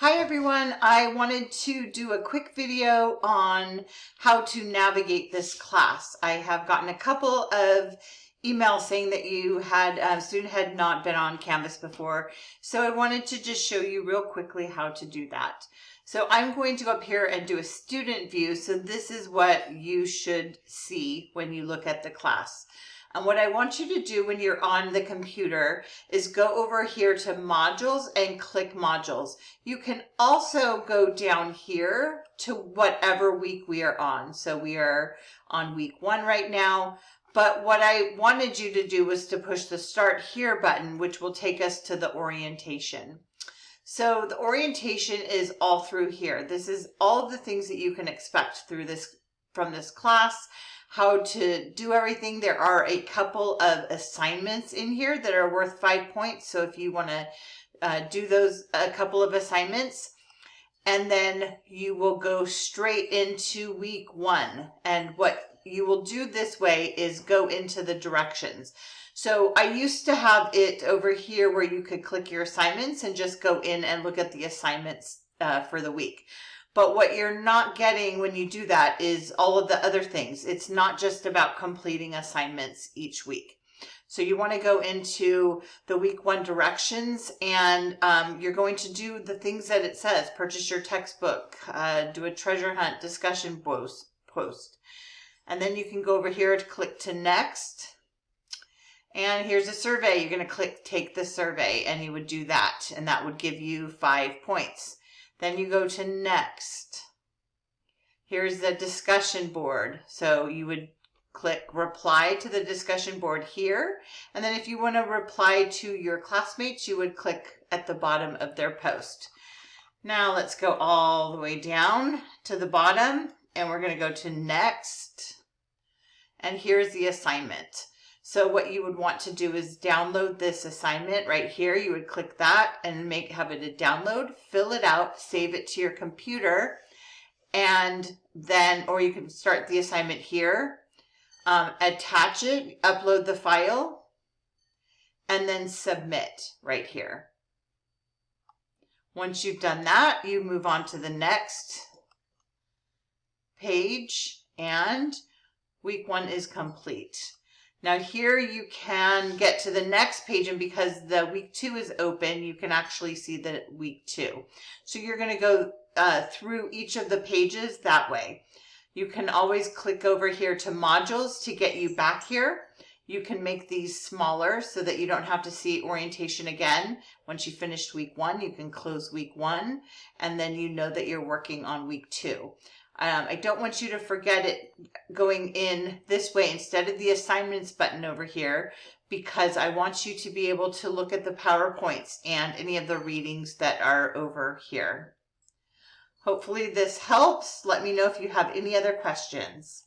Hi everyone, I wanted to do a quick video on how to navigate this class. I have gotten a couple of emails saying that you had a student had not been on Canvas before, so I wanted to just show you real quickly how to do that. So I'm going to go up here and do a student view, so this is what you should see when you look at the class. And what I want you to do when you're on the computer is go over here to modules and click modules. You can also go down here to whatever week we are on. So we are on week 1 right now. But what I wanted you to do was to push the start here button, which will take us to the orientation. So the orientation is all through here. This is all of the things that you can expect through this from this class. How to do everything. There are a couple of assignments in here that are worth 5 points. So if you want to do those, a couple of assignments, and then you will go straight into week 1. And what you will do this way is go into the directions. So I used to have it over here where you could click your assignments and just go in and look at the assignments for the week. But what you're not getting when you do that is all of the other things. It's not just about completing assignments each week. So you want to go into the week 1 directions, and you're going to do the things that it says. Purchase your textbook, do a treasure hunt discussion post. And then you can go over here to click to next. And here's a survey. You're going to click take the survey, and you would do that, and that would give you 5 points. Then you go to next. Here's the discussion board. So you would click reply to the discussion board here. And then if you want to reply to your classmates, you would click at the bottom of their post. Now let's go all the way down to the bottom, and we're going to go to next. And here's the assignment. So what you would want to do is download this assignment right here. You would click that and have it a download, fill it out, save it to your computer, and then, or you can start the assignment here, attach it, upload the file, and then submit right here. Once you've done that, you move on to the next page, and week 1 is complete. Now here you can get to the next page, and because the week 2 is open, you can actually see the week 2. So you're going to go through each of the pages that way. You can always click over here to modules to get you back here. You can make these smaller so that you don't have to see orientation again. Once you finished week 1, you can close week 1, and then you know that you're working on week 2. I don't want you to forget it going in this way instead of the assignments button over here, because I want you to be able to look at the PowerPoints and any of the readings that are over here. Hopefully this helps. Let me know if you have any other questions.